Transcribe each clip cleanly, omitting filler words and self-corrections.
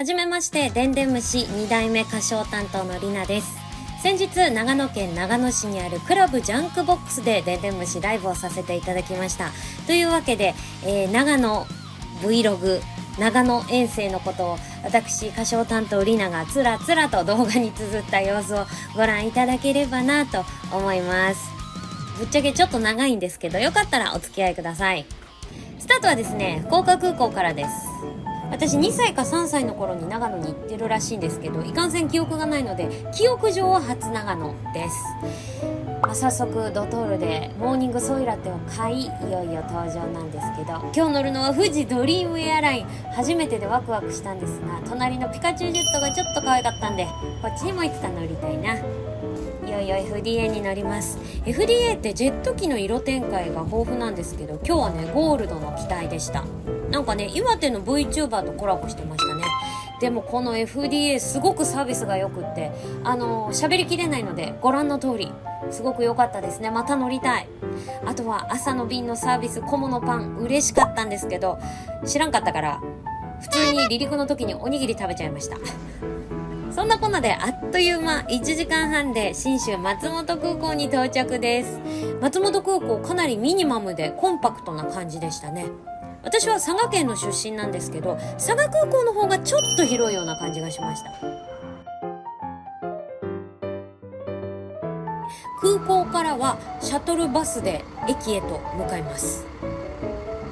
はじめまして、でんでん虫2代目歌唱担当のりなです。先日、長野県長野市にあるクラブジャンクボックスででんでん虫ライブをさせていただきました。というわけで、長野 Vlog、長野遠征のことを私歌唱担当りながつらつらと動画に綴った様子をご覧いただければなと思います。ぶっちゃけちょっと長いんですけど、よかったらお付き合いください。スタートはですね、福岡空港からです。私2歳か3歳の頃に長野に行ってるらしいんですけど、いかんせん記憶がないので、記憶上は初長野です。早速ドトールでモーニングソイラテを買い、いよいよ登場なんですけど、今日乗るのは富士ドリームエアライン。初めてでワクワクしたんですが、隣のピカチュウジェットがちょっと可愛かったんで、こっちにもいつか乗りたいな。いよいよ FDA に乗ります。 FDA ってジェット機の色展開が豊富なんですけど、今日はねゴールドの機体でした。なんかね、岩手の VTuber とコラボしてましたね。でもこの FDA すごくサービスが良くって、喋りきれないのでご覧の通りすごく良かったですね。また乗りたい。あとは朝の便のサービス、小物パン嬉しかったんですけど、知らんかったから普通に離陸の時におにぎり食べちゃいました。そんなこんなであっという間1時間半で信州松本空港に到着です。松本空港かなりミニマムでコンパクトな感じでしたね。私は佐賀県の出身なんですけど、佐賀空港の方がちょっと広いような感じがしました。空港からはシャトルバスで駅へと向かいます。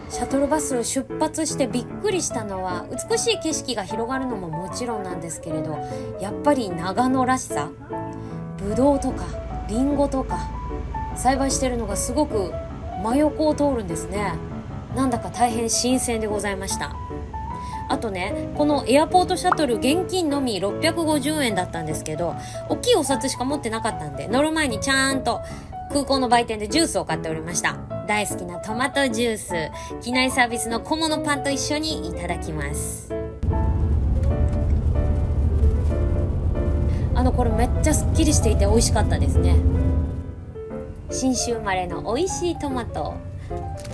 シャトルバスを出発してびっくりしたのは、美しい景色が広がるのももちろんなんですけれど、やっぱり長野らしさ、ぶどうとかリンゴとか栽培してるのがすごく真横を通るんですね。なんだか大変新鮮でございました。あとね、このエアポートシャトル現金のみ650円だったんですけど、大きいお札しか持ってなかったんで、乗る前にちゃんと空港の売店でジュースを買っておりました。大好きなトマトジュース、機内サービスの小物パンと一緒にいただきます。これめっちゃすっきりしていて美味しかったですね。信州生まれの美味しいトマト、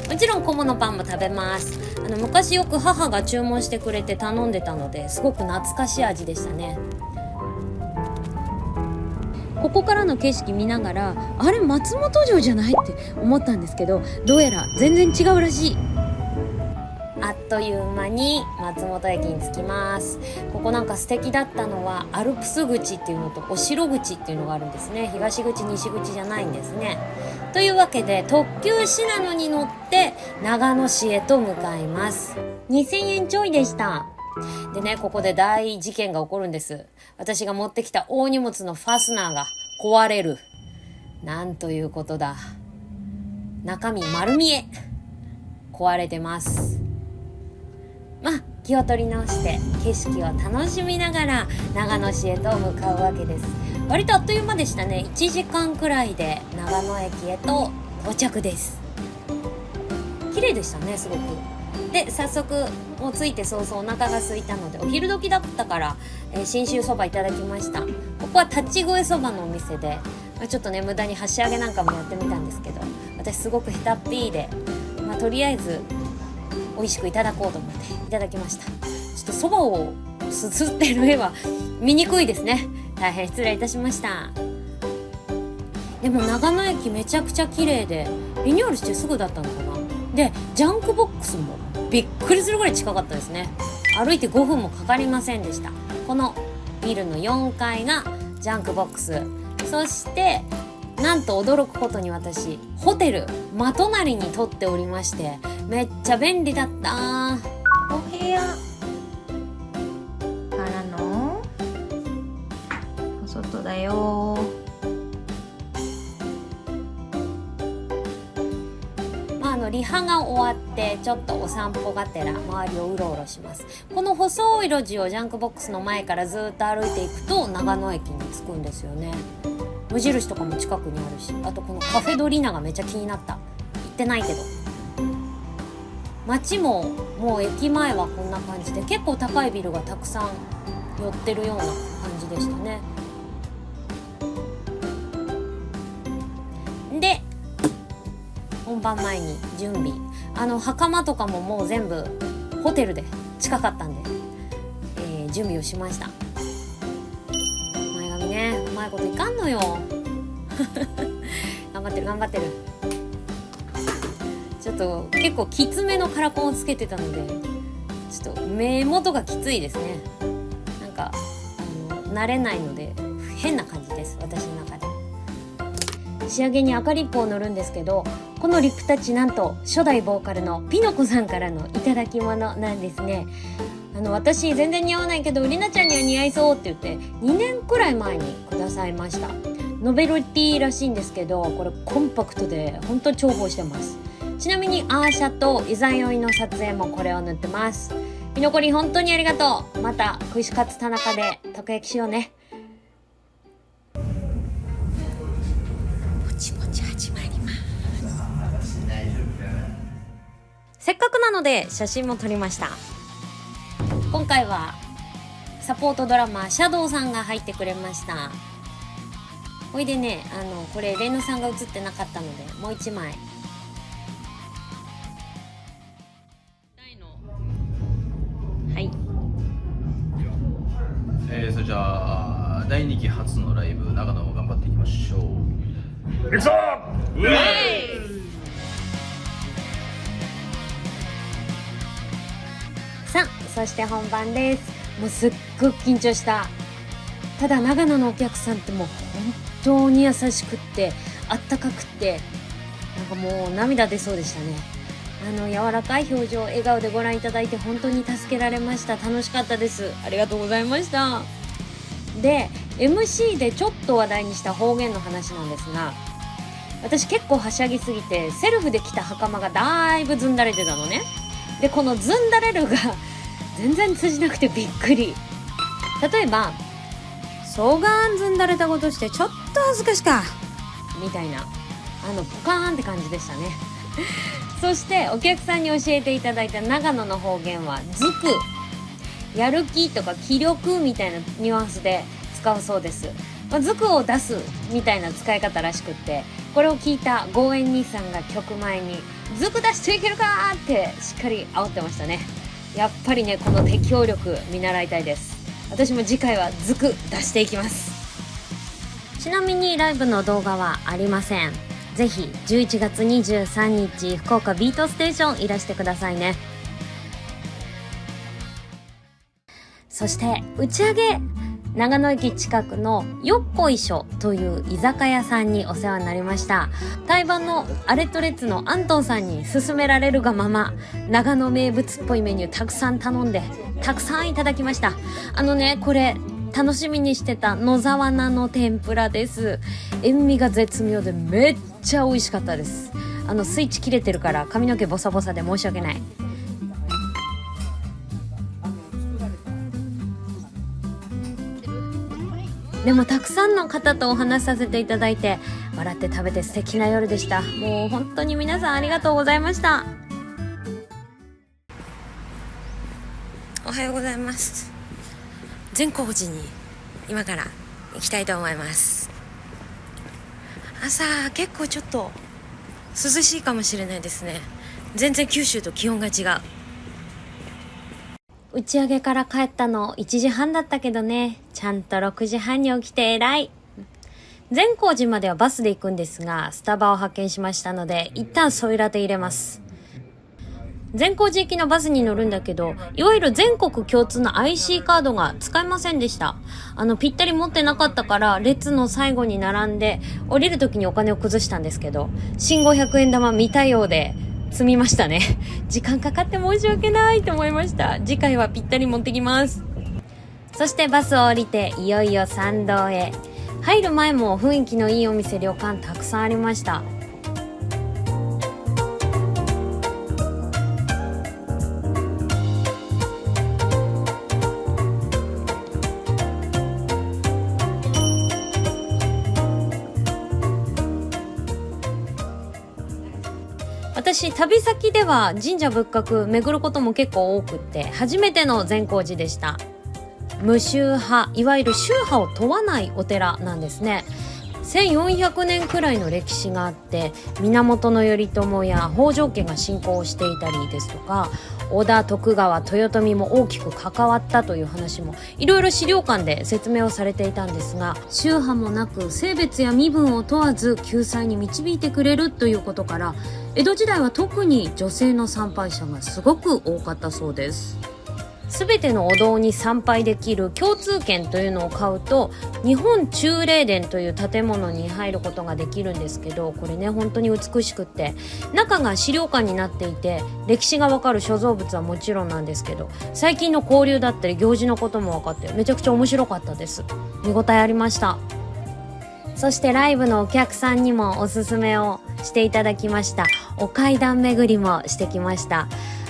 もちろん小物パンも食べます。昔よく母が注文してくれて頼んでたので、すごく懐かしい味でしたね。ここからの景色見ながら、あれ松本城じゃないって思ったんですけど、どうやら全然違うらしい。あっという間に松本駅に着きます。ここなんか素敵だったのは、アルプス口っていうのとお城口っていうのがあるんですね。東口西口じゃないんですね。というわけで特急しなのに乗って長野市へと向かいます。2000円ちょいでした。でね、ここで大事件が起こるんです。私が持ってきた大荷物のファスナーが壊れる。なんということだ。中身丸見え。壊れてます。気を取り直して景色を楽しみながら長野市へと向かうわけです。割とあっという間でしたね。1時間くらいで長野駅へと到着です。綺麗でしたね、すごく。で、早速もう着いて早々お腹が空いたので、お昼時だったから、信州そばいただきました。ここは立ち食いそばのお店で、ちょっとね無駄に箸上げなんかもやってみたんですけど、私すごく下手っぴーで、とりあえず美味しくいただこうと思っていただきました。ちょっとそばをすすってる絵は見にくいですね。大変失礼いたしました。でも長野駅めちゃくちゃ綺麗で、リニューアルしてすぐだったのかな。で、ジャンクボックスもびっくりするぐらい近かったですね。歩いて5分もかかりませんでした。このビルの4階がジャンクボックス。そしてなんと驚くことに、私ホテル真隣に取っておりまして、めっちゃ便利だった。お部屋からのお外だよ。リハが終わってちょっとお散歩がてら周りをうろうろします。この細い路地をジャンクボックスの前からずっと歩いていくと長野駅に着くんですよね。無印とかも近くにあるし、あとこのカフェドリナがめっちゃ気になった。行ってないけど。街ももう駅前はこんな感じで、結構高いビルがたくさん寄ってるような感じでしたね。で、本番前に準備、袴とかももう全部ホテルで近かったんで、準備をしました。前髪ね、うまいこといかんのよ頑張ってる。ちょっと結構きつめのカラコンをつけてたので、ちょっと目元がきついですね。なんか慣れないので変な感じです、私の中で。仕上げに赤リップを塗るんですけど、このリップタッチなんと初代ボーカルのピノコさんからのいただき物なんですね。私全然似合わないけどりなちゃんには似合いそうって言って2年くらい前にくださいました。ノベルティらしいんですけど、これコンパクトで本当に重宝してます。ちなみにアーシャとイザヨイの撮影もこれを塗ってます。ピノコリ本当にありがとう。また串カツ田中でたこ焼きしようね。もちもち始まります。せっかくなので写真も撮りました。今回はサポートドラマシャドウさんが入ってくれました。ほいでね、これレンヌさんが写ってなかったのでもう一枚。はい。それじゃあ第2期初のライブ長野も頑張っていきましょう。いくぞー！うえい！さあ、そして本番です。もうすっごく緊張した。ただ長野のお客さんってもう本当に優しくってあったかくってなんかもう涙出そうでしたね。柔らかい表情、笑顔でご覧いただいて本当に助けられました。楽しかったです。ありがとうございました。で MC でちょっと話題にした方言の話なんですが、私結構はしゃぎすぎてセルフで着た袴がだいぶずんだれてたのね。でこのずんだれるが全然通じなくてびっくり。例えばそがんずんだれたことしてちょっと恥ずかしかみたいなポカーンって感じでしたねそしてお客さんに教えていただいた長野の方言はずく、やる気とか気力みたいなニュアンスで使うそうです。ずくを出すみたいな使い方らしくって、これを聞いたゴーエン兄さんが曲前にずく出していけるかーってしっかり煽ってましたね。やっぱりね、この適応力見習いたいです。私も次回はずく出していきます。ちなみにライブの動画はありません。ぜひ11月23日福岡ビートステーションいらしてくださいね。そして打ち上げ、長野駅近くのよっこいしょという居酒屋さんにお世話になりました。対バンのアレットレッツのアントンさんに勧められるがまま長野名物っぽいメニューたくさん頼んでたくさんいただきました。これ楽しみにしてた野沢菜の天ぷらです。塩味が絶妙でめっちゃ美味しかったです。スイッチ切れてるから髪の毛ボサボサで申し訳ない。でもたくさんの方とお話しさせていただいて笑って食べて素敵な夜でした。もう本当に皆さんありがとうございました。おはようございます。善光寺に今から行きたいと思います。朝結構ちょっと涼しいかもしれないですね。全然九州と気温が違う。打ち上げから帰ったの1時半だったけどね、ちゃんと6時半に起きて偉い。善光寺まではバスで行くんですが、スタバを発見しましたので一旦ソイラテ入れます。善光寺行きのバスに乗るんだけど、いわゆる全国共通の IC カードが使えませんでした。ぴったり持ってなかったから列の最後に並んで降りる時にお金を崩したんですけど、新500円玉見たようで積みましたね。時間かかって申し訳ないと思いました。次回はぴったり持ってきます。そしてバスを降りていよいよ参道へ。入る前も雰囲気のいいお店旅館たくさんありました。私旅先では神社仏閣巡ることも結構多くって、初めての善光寺でした。無宗派、いわゆる宗派を問わないお寺なんですね。1400年くらいの歴史があって、源頼朝や北条家が信仰をしていたりですとか、織田徳川豊臣も大きく関わったという話もいろいろ資料館で説明をされていたんですが、宗派もなく性別や身分を問わず救済に導いてくれるということから、江戸時代は特に女性の参拝者がすごく多かったそうです。すべてのお堂に参拝できる共通券というのを買うと、日本中霊殿という建物に入ることができるんですけど、これね本当に美しくって、中が資料館になっていて、歴史がわかる所蔵物はもちろんなんですけど、最近の交流だったり行事のことも分かってめちゃくちゃ面白かったです。見応えありました。そしてライブのお客さんにもおすすめをしていただきました。お階段巡りもしてきました。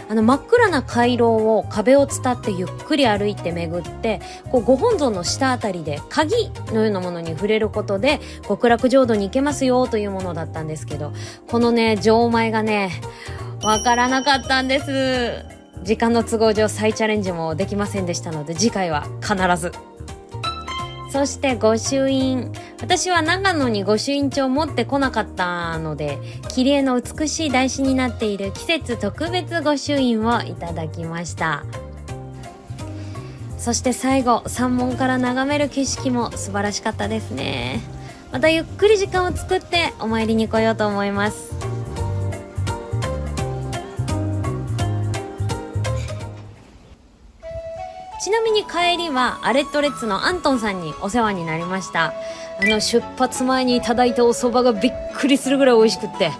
真っ暗な回廊を壁を伝ってゆっくり歩いて巡って、ご本尊の下あたりで鍵のようなものに触れることで極楽浄土に行けますよというものだったんですけど、このね錠前がねわからなかったんです。時間の都合上再チャレンジもできませんでしたので、次回は必ず。そして御朱印、私は長野に御朱印帳持ってこなかったので、切り絵の美しい台紙になっている季節特別御朱印をいただきました。そして最後、山門から眺める景色も素晴らしかったですね。またゆっくり時間を作ってお参りに来ようと思います。ちなみに帰りはアレットレッツのアントンさんにお世話になりました。出発前にいただいたお蕎麦がびっくりするぐらい美味しくって、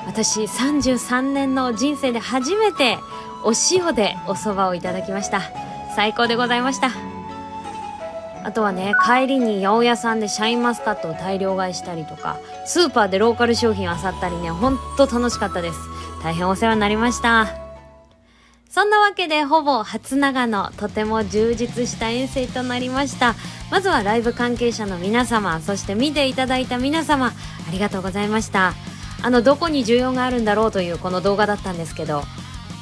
私33年の人生で初めてお塩でお蕎麦をいただきました。最高でございました。あとはね、帰りに八百屋さんでシャインマスカットを大量買いしたりとか、スーパーでローカル商品を漁ったりね、ほんと楽しかったです。大変お世話になりました。そんなわけでほぼ初長野、とても充実した遠征となりました。まずはライブ関係者の皆様、そして見ていただいた皆様、ありがとうございました。どこに需要があるんだろうというこの動画だったんですけど、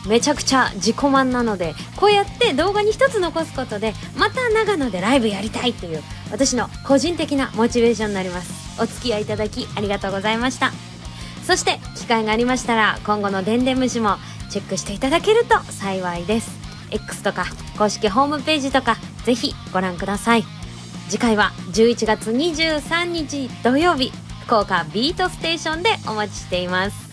めちゃくちゃ自己満なので、こうやって動画に一つ残すことで、また長野でライブやりたいという私の個人的なモチベーションになります。お付き合いいただきありがとうございました。そして機会がありましたら、今後のでんでん虫もチェックしていただけると幸いです。 X とか公式ホームページとかぜひご覧ください。次回は11月23日土曜日、福岡ビートステーションでお待ちしています。